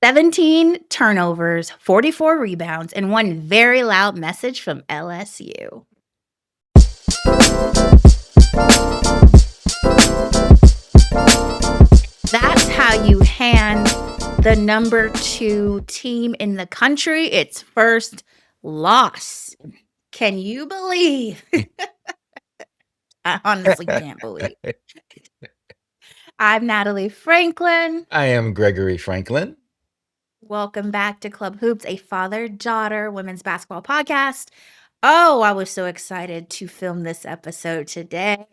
17 turnovers, 44 rebounds, and one very loud message from LSU. That's how you hand the number 2 team in the country its first loss. Can you believe? I honestly can't believe. I'm Natalie Franklin. I am Gregory Franklin. Welcome back to Club Hoops, a father-daughter women's basketball podcast. Oh, I was so excited to film this episode today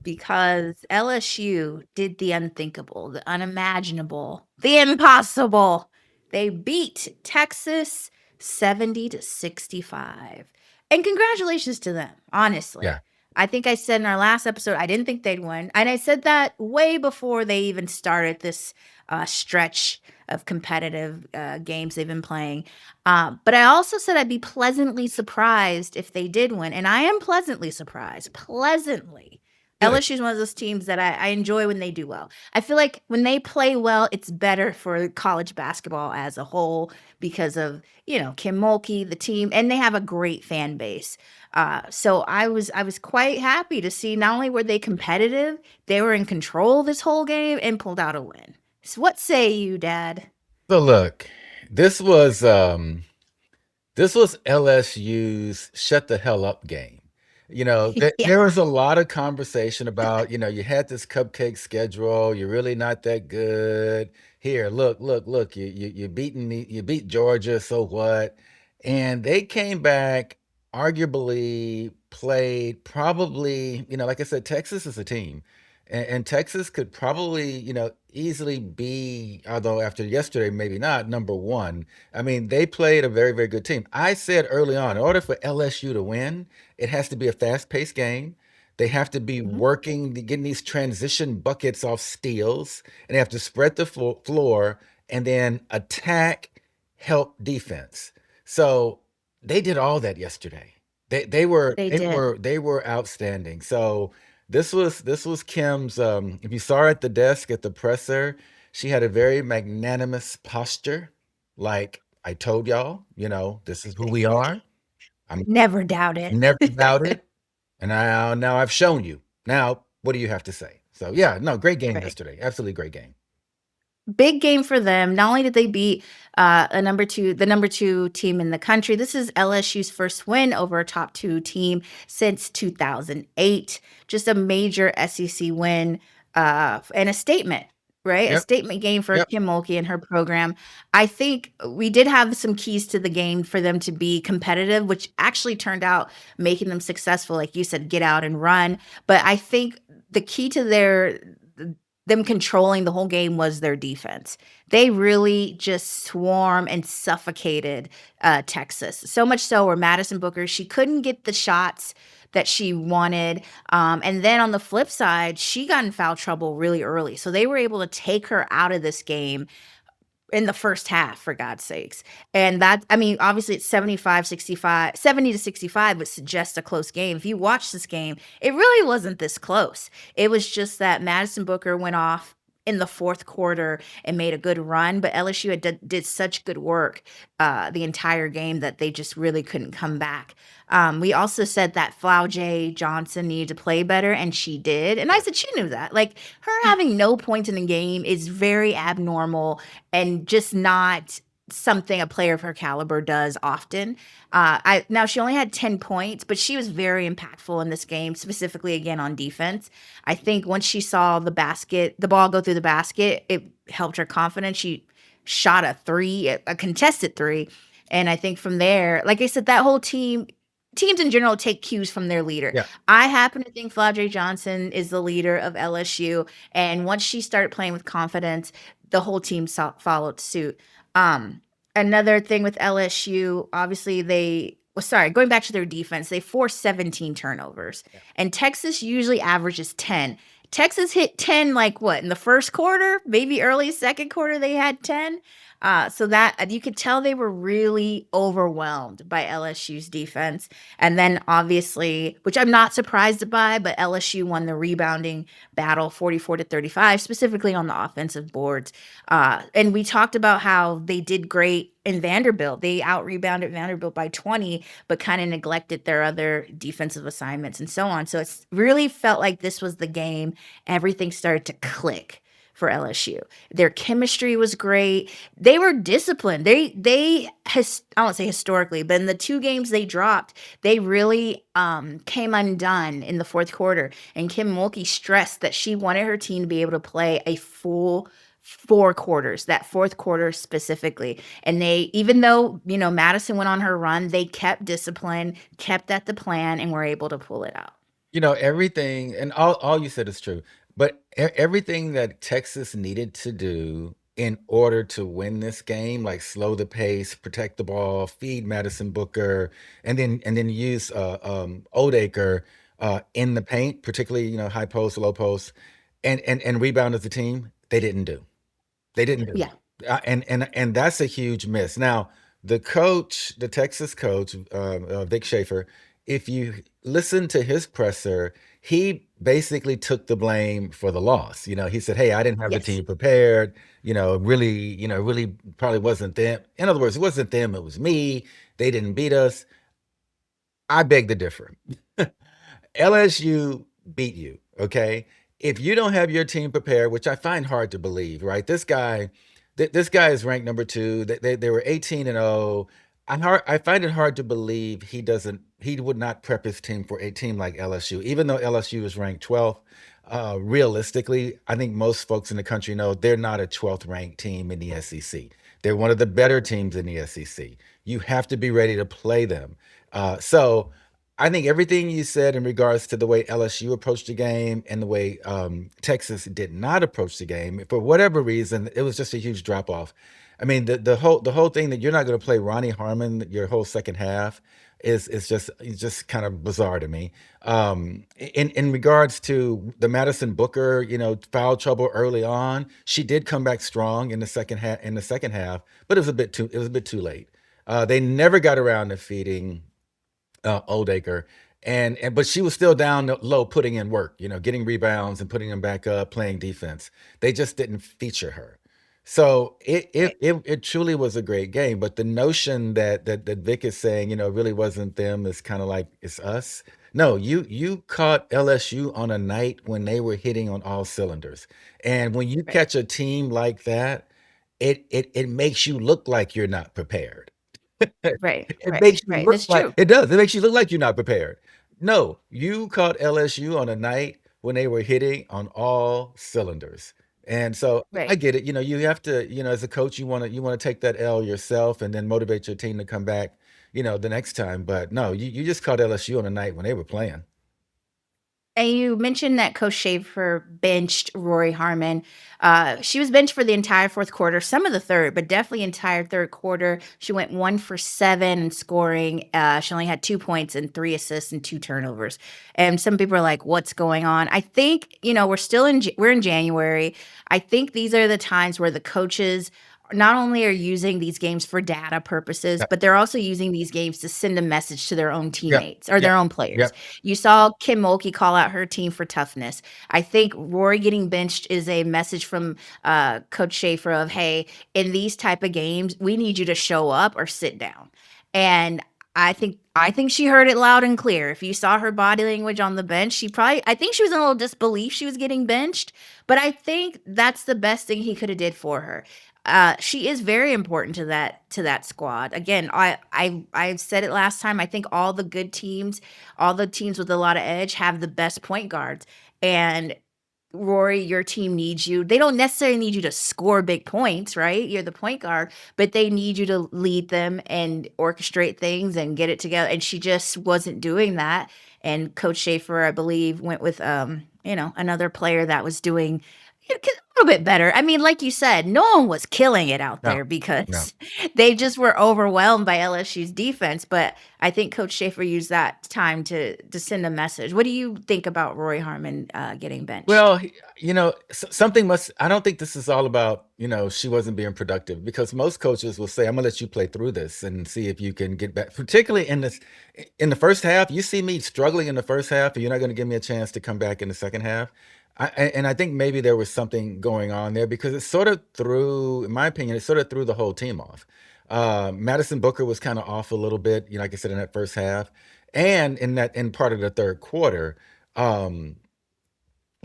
because LSU did the unthinkable, the unimaginable, the impossible. They beat Texas 70-65. And congratulations to them, honestly. Yeah. I think I said in our last episode, I didn't think they'd win. And I said that way before they even started this stretch of competitive games they've been playing. But I also said I'd be pleasantly surprised if they did win. And I am pleasantly surprised. Pleasantly. Good. LSU is one of those teams that I enjoy when they do well. I feel like when they play well, it's better for college basketball as a whole because of, Kim Mulkey, the team, and they have a great fan base. So I was quite happy to see not only were they competitive, they were in control this whole game and pulled out a win. So what say you, Dad? So look, this was LSU's shut the hell up game. Yeah. There was a lot of conversation about, you had this cupcake schedule, you're really not that good. Here, look, you beat Georgia, so what? And they came back, arguably played probably, like I said, Texas is a team. And Texas could probably, easily be, although after yesterday, maybe not, number one. I mean, they played a very, very good team. I said early on, in order for LSU to win, it has to be a fast-paced game. They have to be working, getting these transition buckets off steals, and they have to spread the floor and then attack, help defense. So they did all that yesterday. They were outstanding. So this was Kim's. If you saw her at the desk at the presser, she had a very magnanimous posture. Like I told y'all, this is who we are. I'm Never doubt it. never doubted, and now I've shown you. Now, what do you have to say? So yeah, no, great game Right. yesterday. Absolutely great game. Big game for them. Not only did they beat the number 2 team in the country, this is LSU's first win over a top 2 team since 2008. Just a major SEC win and a statement, right? A Yep. statement game for Yep. Kim Mulkey and her program. I think we did have some keys to the game for them to be competitive, which actually turned out making them successful. Like you said, get out and run. But I think the key to them controlling the whole game was their defense. They really just swarm and suffocated Texas. So much so where Madison Booker, she couldn't get the shots that she wanted. And then on the flip side, she got in foul trouble really early. So they were able to take her out of this game in the first half, for God's sakes. And obviously it's 70-65, but suggests a close game. If you watch this game, it really wasn't this close. It was just that Madison Booker went off in the fourth quarter and made a good run, but LSU did such good work the entire game that they just really couldn't come back. We also said that Flau'jae Johnson needed to play better, and she did. And I said she knew that. Like, her having no points in the game is very abnormal and just not something a player of her caliber does often. Now she only had 10 points, but she was very impactful in this game, specifically again on defense. I think once she saw the ball go through the basket, it helped her confidence. She shot a contested 3. And I think from there, like I said, that whole teams in general take cues from their leader. Yeah. I happen to think Flau'jae Johnson is the leader of LSU. And once she started playing with confidence, the whole team followed suit. Another thing with LSU, obviously going back to their defense, they forced 17 turnovers. Yeah. And Texas usually averages 10. Texas hit 10 in the first quarter, maybe early second quarter they had 10. So that you could tell they were really overwhelmed by LSU's defense. And then obviously, which I'm not surprised by, but LSU won the rebounding battle 44-35, specifically on the offensive boards. And we talked about how they did great in Vanderbilt. They out rebounded Vanderbilt by 20, but kind of neglected their other defensive assignments and so on. So it's really felt like this was the game. Everything started to click for LSU. Their chemistry was great. They were disciplined. They has I won't say historically, but in the 2 games they dropped, they really came undone in the fourth quarter. And Kim Mulkey stressed that she wanted her team to be able to play a full 4 quarters, that fourth quarter specifically. And they, even though, Madison went on her run, they kept discipline, kept at the plan, and were able to pull it out. Everything and all you said is true, but everything that Texas needed to do in order to win this game, like slow the pace, protect the ball, feed Madison Booker, and then use Oldacre in the paint, particularly high post, low post, and rebound as a team, they didn't do. They didn't do. Yeah. And that's a huge miss. Now, the coach, the Texas coach, Vic Schaefer, if you listen to his presser, he basically took the blame for the loss. He said, "Hey, I didn't have the Yes. team prepared. Really probably wasn't them. In other words, it wasn't them. It was me. They didn't beat us." I beg to differ. LSU beat you, okay? If you don't have your team prepared, which I find hard to believe, right? This guy is ranked number 2. They were 18-0. I find it hard to believe he would not prep his team for a team like LSU, even though LSU is ranked 12th. Realistically, I think most folks in the country know they're not a 12th ranked team in the SEC. They're one of the better teams in the SEC. You have to be ready to play them. So I think everything you said in regards to the way LSU approached the game and the way Texas did not approach the game, for whatever reason, it was just a huge drop off. I mean, the whole thing that you're not going to play Ronnie Harmon your whole second half is just kind of bizarre to me. In regards to the Madison Booker, foul trouble early on, she did come back strong in the second half. But it was a bit too late. They never got around to feeding Oldacre, but she was still down low, putting in work, getting rebounds and putting them back up, playing defense. They just didn't feature her. So it it Right. it, it truly was a great game. But the notion that Vic is saying, really wasn't them, is kind of like it's us. No, you caught LSU on a night when they were hitting on all cylinders, and when you Right. catch a team like that, it makes you look like you're not prepared. Right. It Right. makes you Right. look That's like true. it does. It makes you look like you're not prepared. No, you caught LSU on a night when they were hitting on all cylinders. And so I Right. get it. You have to, as a coach, you want to take that L yourself and then motivate your team to come back, the next time. But no, you just caught LSU on a night when they were playing. And you mentioned that Coach Schaefer benched Rory Harmon. She was benched for the entire fourth quarter, some of the third, but definitely entire third quarter. She went 1 for 7 in scoring. She only had 2 points and 3 assists and 2 turnovers. And some people are like, "What's going on?" I think we're in January. I think these are the times where the coaches not only are using these games for data purposes, Yep. but they're also using these games to send a message to their own Yep. teammates or Yep. their own players. Yep. You saw Kim Mulkey call out her team for toughness. I think Rory getting benched is a message from Coach Schaefer of, hey, in these type of games, we need you to show up or sit down. And I think she heard it loud and clear. If you saw her body language on the bench, I think she was in a little disbelief she was getting benched, but I think that's the best thing he could have did for her. She is very important to that squad. Again, I said it last time. I think all the teams with a lot of edge have the best point guards. And Rory, your team needs you. They don't necessarily need you to score big points, right? You're the point guard, but they need you to lead them and orchestrate things and get it together. And she just wasn't doing that. And Coach Schaefer, I believe, went with another player that was doing A little bit better. I mean, like you said, no one was killing it out No, there no. because they just were overwhelmed by LSU's defense. But I think Coach Schaefer used that time to send a message. What do you think about Roy Harmon getting benched? Well, something must. I don't think this is all about, she wasn't being productive, because most coaches will say, "I'm gonna let you play through this and see if you can get back." Particularly in the first half, you see me struggling in the first half, and you're not going to give me a chance to come back in the second half. And I think maybe there was something going on there, because it sort of threw, in my opinion, it sort of threw the whole team off. Madison Booker was kind of off a little bit, like I said, in that first half, and in part of the third quarter. Um,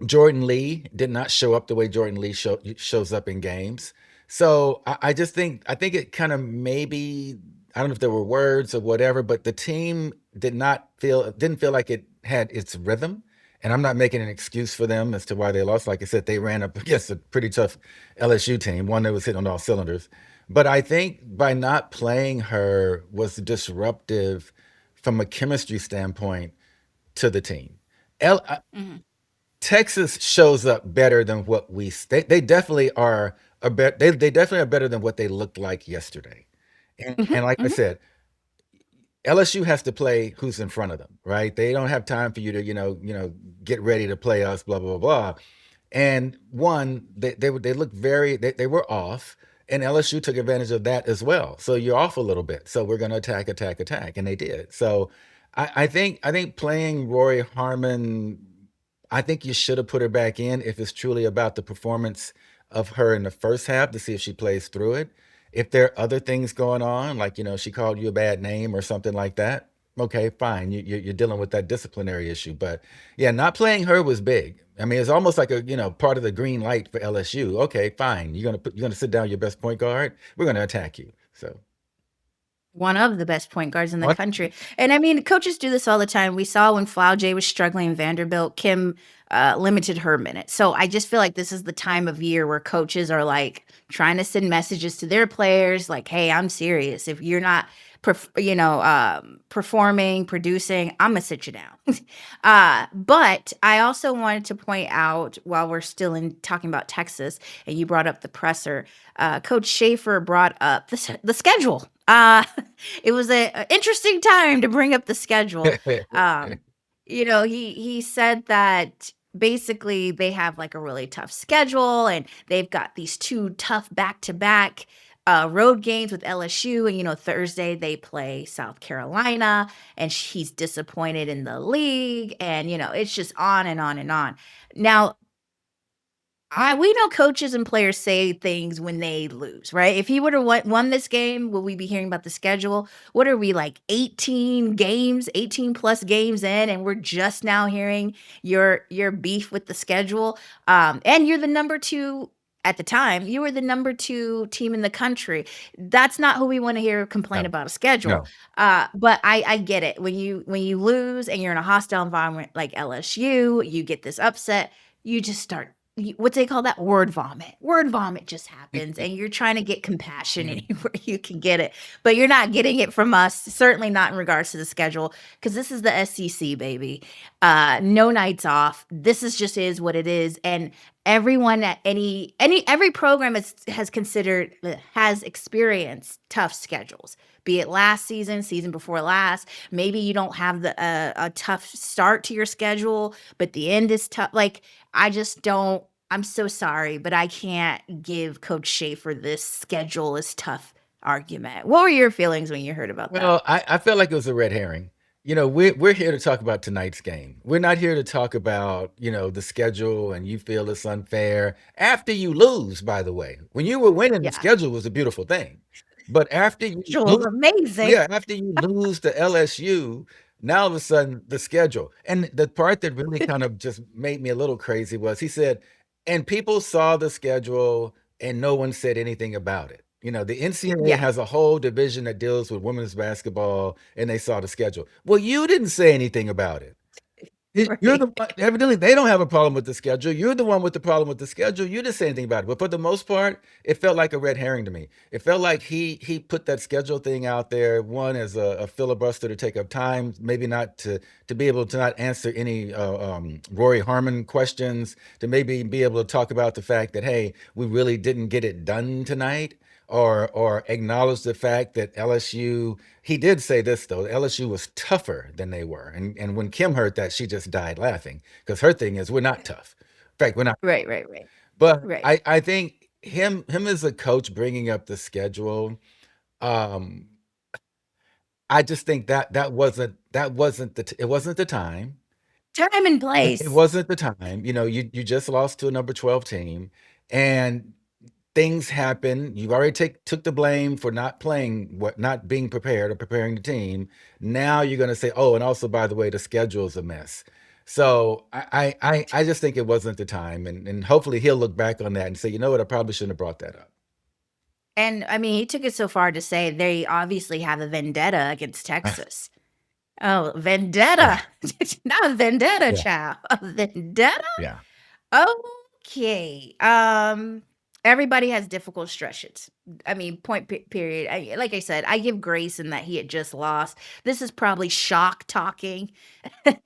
Jordan Lee did not show up the way Jordan Lee shows up in games. So I think it kind of, maybe, I don't know if there were words or whatever, but the team didn't feel like it had its rhythm. And I'm not making an excuse for them as to why they lost. Like I said, they ran up against a pretty tough LSU team, one that was hitting on all cylinders. But I think by not playing her was disruptive from a chemistry standpoint to the team. L, Mhm. Texas shows up better than what they definitely are they definitely are better than what they looked like yesterday. Mhm. And like I Mhm. said, LSU has to play who's in front of them, right? They don't have time for you to, get ready to play us, blah, blah, blah, blah. And one, they looked they were off, and LSU took advantage of that as well. So you're off a little bit. So we're gonna attack, attack, attack. And they did. So I think playing Rory Harmon, I think you should have put her back in if it's truly about the performance of her in the first half, to see if she plays through it. If there are other things going on, like, she called you a bad name or something like that, okay, fine. You're dealing with that disciplinary issue. But yeah, not playing her was big. I mean, it's almost like a, part of the green light for LSU. Okay, fine. You're gonna sit down your best point guard. We're gonna attack you. So One of the best point guards in the what? country. And I mean, coaches do this all the time. We saw when J was struggling in Vanderbilt, Kim limited her minutes. So I just feel like this is the time of year where coaches are like trying to send messages to their players, like, "Hey, I'm serious. If you're not, performing, producing, I'm gonna sit you down." But I also wanted to point out, while we're still in talking about Texas, and you brought up the presser, Coach Schaefer brought up the schedule. It was a interesting time to bring up the schedule. Um, he said that basically they have like a really tough schedule, and they've got these two tough back-to-back road games with LSU, and Thursday they play South Carolina, and he's disappointed in the league, and it's just on and on and on. Now, we know coaches and players say things when they lose, right? If he would have won this game, will we be hearing about the schedule? What are we, like, 18 games, 18 plus games in, and we're just now hearing your beef with the schedule? And you're the number two at the time. You were the number two team in the country. That's not who we want to hear complain No, about a schedule. no. But I get it. When you lose and you're in a hostile environment like LSU, you get this upset. You just start, what they call that, word vomit. Word vomit just happens, and you're trying to get compassion anywhere you can get it, but you're not getting it from us. Certainly not in regards to the schedule, because this is the SEC, baby. No nights off. This is what it is, and everyone at every program has experienced tough schedules. Be it last season, season before last. Maybe you don't have a tough start to your schedule, but the end is tough. Like, I just don't. I'm so sorry, but I can't give Coach Schaefer this schedule is tough argument. What were your feelings when you heard about that? Well, I felt like it was a red herring. We're here to talk about tonight's game. We're not here to talk about, the schedule, and you feel it's unfair after you lose, by the way. When you were winning, the Yeah, schedule was a beautiful thing. But after you schedule was lose, amazing. yeah, after you lose to LSU, now all of a sudden the schedule. And the part that really kind of just made me a little crazy was, he said, and people saw the schedule and no one said anything about it. The NCAA Yeah, has a whole division that deals with women's basketball, and they saw the schedule. Well, you didn't say anything about it. You're the Right. one evidently, they don't have a problem with the schedule. You're the one with the problem with the schedule. You didn't say anything about it. But for the most part, it felt like a red herring to me. It felt like he put that schedule thing out there, one, as a filibuster to take up time, maybe not to be able to not answer any Rory Harmon questions, to maybe be able to talk about the fact that, hey, we really didn't get it done tonight, or acknowledge the fact that LSU, he did say this though, LSU was tougher than they were. And when Kim heard that, she just died laughing because her thing is we're not tough. In fact, we're not. Right, right, right. But Right. I think him as a coach bringing up the schedule, um, I just think that that wasn't it wasn't the time. Time and It place. wasn't the time. You just lost to a number 12 team, and things happen. You've already took the blame for not playing, what not being prepared or preparing the team. Now you're going to say, oh, and also by the way, the schedule's a mess. So I just think it wasn't the time, and hopefully he'll look back on that and say, you know what, I probably shouldn't have brought that up. And I mean, he took it so far to say they obviously have a vendetta against Texas. Oh, Yeah, vendetta. Not a vendetta, yeah, child. A vendetta? yeah. Okay. Everybody has difficult stretches. I mean, period. Like I said, I give grace in that he had just lost. This is probably shock talking.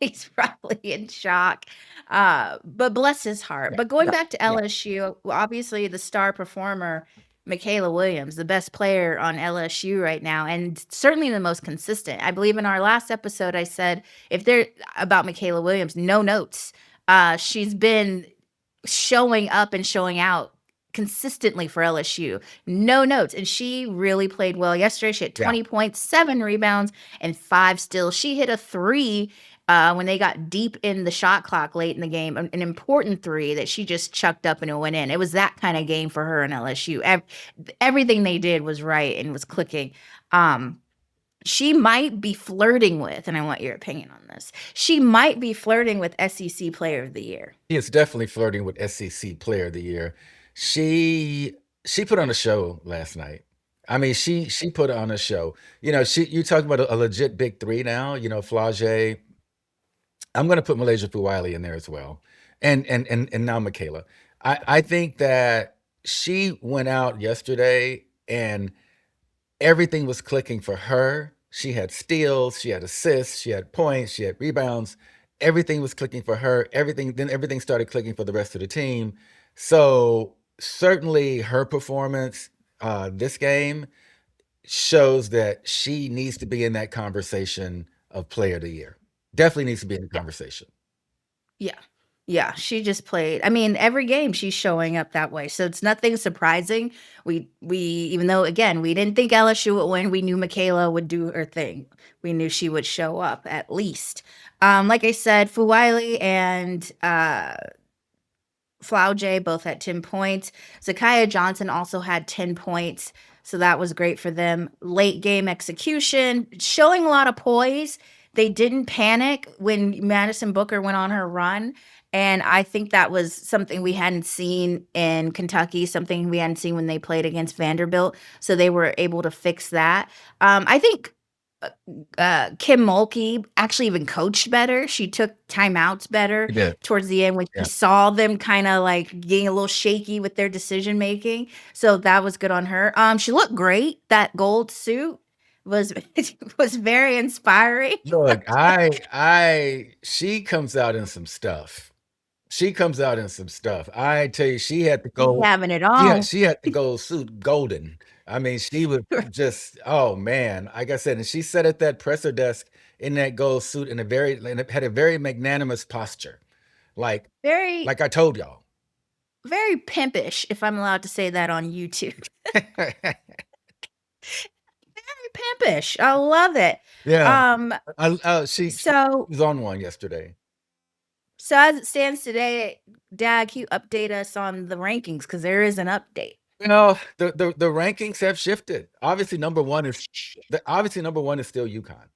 He's probably in shock. But bless his heart. Yeah, But going yeah, back to yeah. LSU, well, obviously the star performer, Mikaylah Williams, the best player on LSU right now, and certainly the most consistent. I believe in our last episode, I said if they're about Mikaylah Williams, no notes. She's been showing up and showing out consistently for LSU. No notes. And she really played well yesterday. She had Yeah. 20 points, 7 rebounds, and 5 steals. She hit a 3 when they got deep in the shot clock late in the game, an important 3 that she just chucked up and it went in. It was that kind of game for her in LSU. Everything they did was right and was clicking. Um, she might be flirting with, and I want your opinion on this. She might be flirting with SEC Player of the Year. He is definitely flirting with SEC Player of the Year. She she put on a show last night. I mean, she put on a show. You talking about a legit big three now. Flage. I'm going to put Malaysia Fuwiley in there as well, and now Mikaylah. I think that she went out yesterday and everything was clicking for her. She had steals, she had assists, she had points, she had rebounds. Everything was clicking for her. Everything started clicking for the rest of the team. So certainly her performance this game shows that she needs to be in that conversation of player of the year. Definitely needs to be in the Yeah. conversation. Yeah. Yeah, she just played. I mean, every game she's showing up that way. So it's nothing surprising. We even though again, we didn't think LSU would win, we knew Mikaylah would do her thing. We knew she would show up at least. Like I said, Fuwiley and Flauj both had 10 points. Zakiya Johnson also had 10 points, so that was great for them. Late game execution, showing a lot of poise. They didn't panic when Madison Booker went on her run, and I think that was something we hadn't seen in Kentucky, something we hadn't seen when they played against Vanderbilt, so they were able to fix that. I think Kim Mulkey actually even coached better. She took timeouts better He did. towards the end when she Yeah. saw them kinda, like, getting a little shaky with their decision making, so that was good on her. She looked great. That gold suit was was very inspiring. Look, she comes out in some stuff. She comes out in some stuff. I tell you, she had the Be gold. having it Yeah, on. she had the gold suit golden. I mean, she was just, oh man, like I said, and she sat at that presser desk in that gold suit had a very magnanimous posture, like Very, like I told y'all. very pimpish, if I'm allowed to say that on YouTube. Very pimpish. I love it. Yeah, Um, she so was on one yesterday. So as it stands today, Dad, can you update us on the rankings? Because there is an update. The rankings have shifted. Obviously number one is still UConn,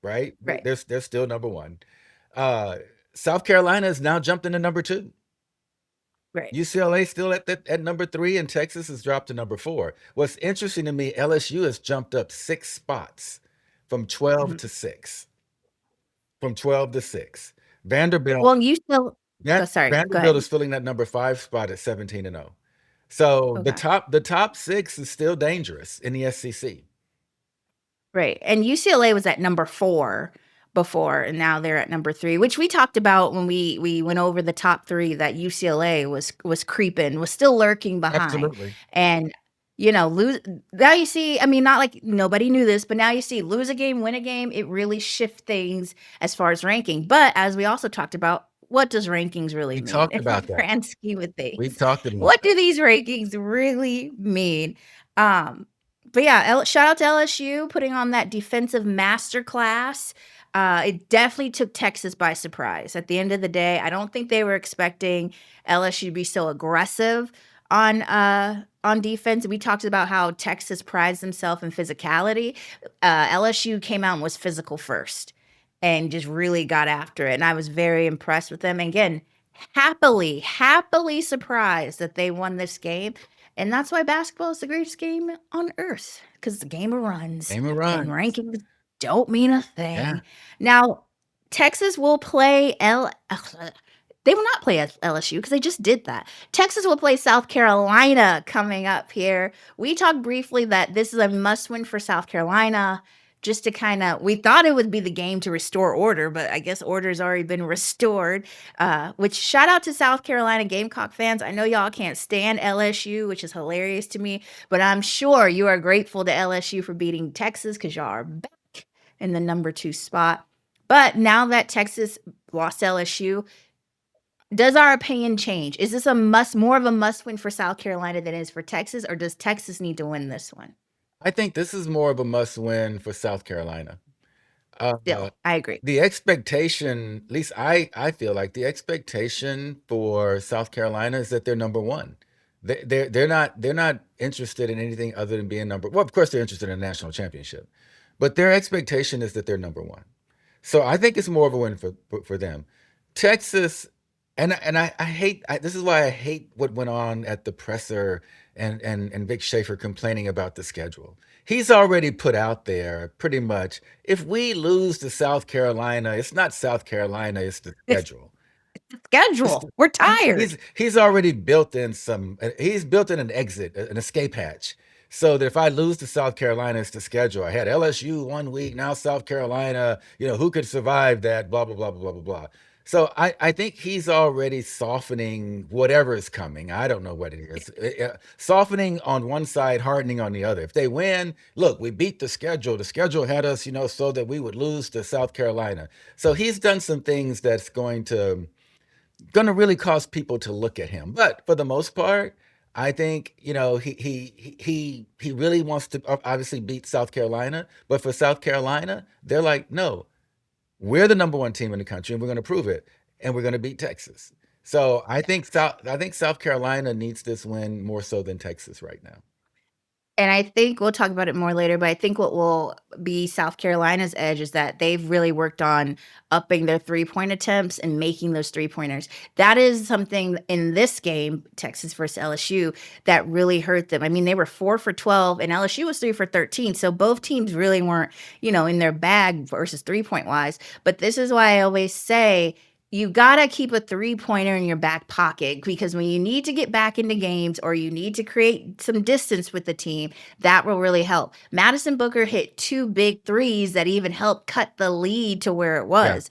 right? Right. They're still number one. Uh, South Carolina has now jumped into number two. Right. UCLA still at number three, and Texas has dropped to number four. What's interesting to me, LSU has jumped up 6 spots from 12 Mhm. to 6. From 12 to 6. Vanderbilt Well, you still go sorry, go Vanderbilt ahead. is filling that number 5 spot at 17-0. So Okay. the top 6 is still dangerous in the SEC. Right, and UCLA was at number 4 before, and now they're at number 3, which we talked about when we went over the top 3 that UCLA was creeping, was still lurking behind, Absolutely. and, lose now you see I mean, not like nobody knew this, but now you see lose a game, win a game, it really shift things as far as ranking, but as we also talked about, what does rankings really We mean talked in the about that. grand scheme of We things? talked about What that. do these rankings really mean? Um but yeah, shout out to LSU putting on that defensive masterclass. It definitely took Texas by surprise. At the end of the day, I don't think they were expecting LSU to be so aggressive on defense. We talked about how Texas prides themselves in physicality. LSU came out and was physical first and just really got after it. And I was very impressed with them. And again, happily surprised that they won this game. And that's why basketball is the greatest game on earth, because it's a game of runs Game of and runs. rankings don't mean a Yeah. thing. Now, Texas will play they will not play LSU because they just did that. Texas will play South Carolina coming up here. We talked briefly that this is a must win for South Carolina. Just to kind of, we thought it would be the game to restore order, but I guess order's already been restored. Which shout out to South Carolina Gamecock fans. I know y'all can't stand LSU, which is hilarious to me, but I'm sure you are grateful to LSU for beating Texas because y'all are back in the number 2 spot. But now that Texas lost LSU, does our opinion change? Is this more of a must win for South Carolina than it is for Texas, or does Texas need to win this one? I think this is more of a must win for South Carolina. Uh, Still, I agree. the expectation, at least I feel like the expectation for South Carolina is that they're number one. They're not interested in anything other than being number. Well, of course they're interested in a national championship, but their expectation is that they're number one. So I think it's more of a win for them. Texas, and I hate this is why I hate what went on at the presser and Vic Schaefer complaining about the schedule. He's already put out there pretty much if we lose to South Carolina, it's not South Carolina, it's the It's schedule. the It's schedule. We're tired. he's already built in he's built in an exit, an escape hatch. So that if I lose to South Carolina, it's the schedule. I had LSU 1 week, now South Carolina, who could survive that, blah, blah, blah, blah, blah, blah, blah. So I think he's already softening whatever is coming. I don't know what it is. Softening on one side, hardening on the other. If they win, look, we beat the schedule. The schedule had us, so that we would lose to South Carolina. So he's done some things that's going to really cause people to look at him. But for the most part, I think he really wants to obviously beat South Carolina. But for South Carolina, they're like, no, we're the number one team in the country, and we're going to prove it, and we're going to beat Texas. So I think South Carolina needs this win more so than Texas right now. And I think we'll talk about it more later, but I think what will be South Carolina's edge is that they've really worked on upping their three-point attempts and making those three-pointers. That is something in this game, Texas versus LSU, that really hurt them. I mean, they were 4 for 12 and LSU was 3 for 13. So both teams really weren't, in their bag versus three-point wise. But this is why I always say you gotta keep a three-pointer in your back pocket, because when you need to get back into games or you need to create some distance with the team, that will really help. Madison Booker hit 2 big threes that even helped cut the lead to where it Yeah, was.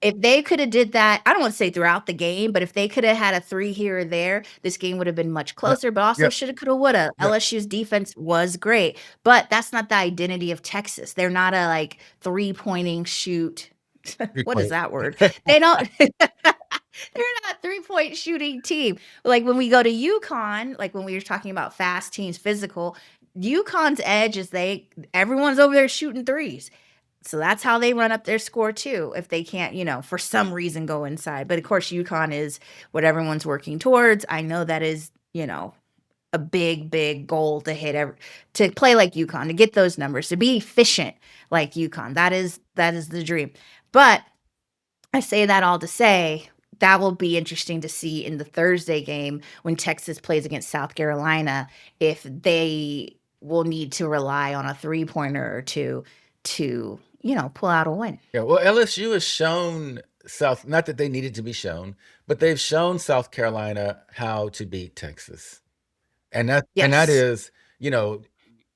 If they coulda did that, I don't wanna say throughout the game, but if they coulda had a 3 here or there, this game would have been much yeah, closer, but also yeah, shoulda, coulda, woulda. yeah. LSU's defense was great, but that's not the identity of Texas. They're not a, like, three-pointing shoot. Good What is point. that word? They don't they're not a three-point shooting team. Like, when we go to UConn, like, when we were talking about fast teams, physical, UConn's edge is everyone's over there shooting threes. So that's how they run up their score too, if they can't, for some reason go inside. But of course, UConn is what everyone's working towards. I know that is, a big, big goal to hit to play like UConn, to get those numbers, to be efficient like UConn. That is the dream. But I say that all to say that will be interesting to see in the Thursday game when Texas plays against South Carolina, if they will need to rely on a three-pointer or two to, pull out a win. Yeah, well, LSU has shown South, not that they needed to be shown, but they've shown South Carolina how to beat Texas. And that Yes. is, you know,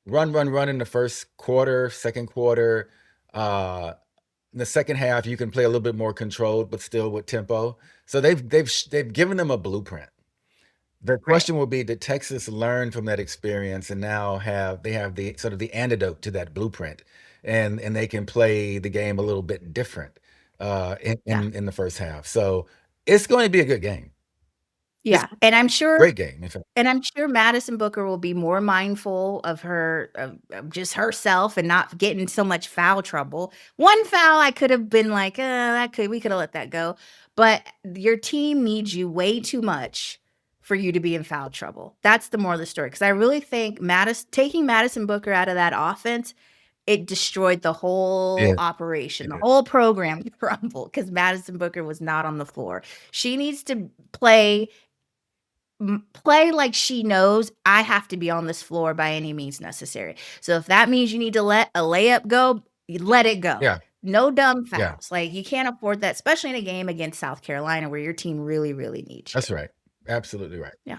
run in the first quarter, second quarter. In the second half, you can play a little bit more controlled, but still with tempo. So they've given them a blueprint. The Right. question will be, did Texas learn from that experience and now have the sort of the antidote to that blueprint, and they can play the game a little bit different in, Yeah. in the first half. So it's going to be a good game. It's Yeah. And I'm a sure great game, in fact. And I'm sure Madison Booker will be more mindful of just herself and not get in so much foul trouble. One foul, I could have been like, we could have let that go. But your team needs you way too much for you to be in foul trouble. That's the moral of the story. Because I really think taking Madison Booker out of that offense, it destroyed the whole Yeah, operation. it The is. whole program crumbled because Madison Booker was not on the floor. She needs to play like she knows I have to be on this floor by any means necessary. So if that means you need to let a layup go, you let it go. Yeah, No dumb yeah, fouls. Like you can't afford that, especially in a game against South Carolina where your team really, really needs you. that's right. Absolutely right. Yeah.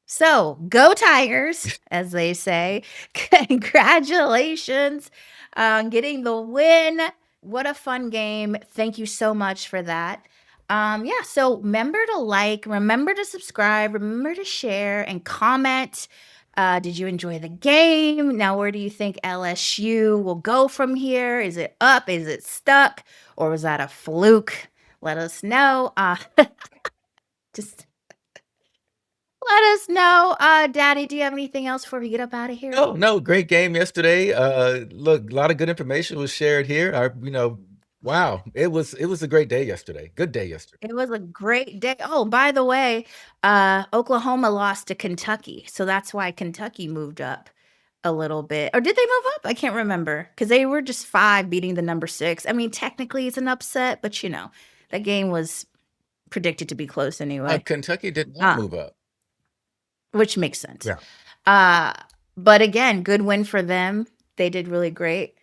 So, go Tigers, as they say. Congratulations on getting the win. What a fun game. Thank you so much for that. Yeah, so remember to like, remember to subscribe, remember to share and comment. Did you enjoy the game? Now, where do you think LSU will go from here? Is it up? Is it stuck? Or was that a fluke? Let us know. Just let us know. Daddy, do you have anything else before we get up out of here? No, no, great game yesterday. Look, a lot of good information was shared here. Wow, it was a great day yesterday. Good day yesterday. It was a great day. Oh, by the way, Oklahoma lost to Kentucky, so that's why Kentucky moved up a little bit. Or did they move up? I can't remember because they were just 5 beating the number 6. I mean, technically it's an upset, but that game was predicted to be close anyway. Kentucky did not Uh, move up. which makes sense. Yeah. Uh, but again, good win for them. They did really great.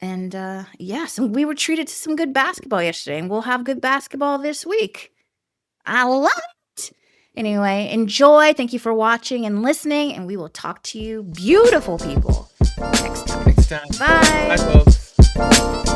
And yeah, so we were treated to some good basketball yesterday, and we'll have good basketball this week. I love it. Anyway, enjoy. Thank you for watching and listening, and we will talk to you, beautiful people, next time. Next time. Bye, Bye. folks.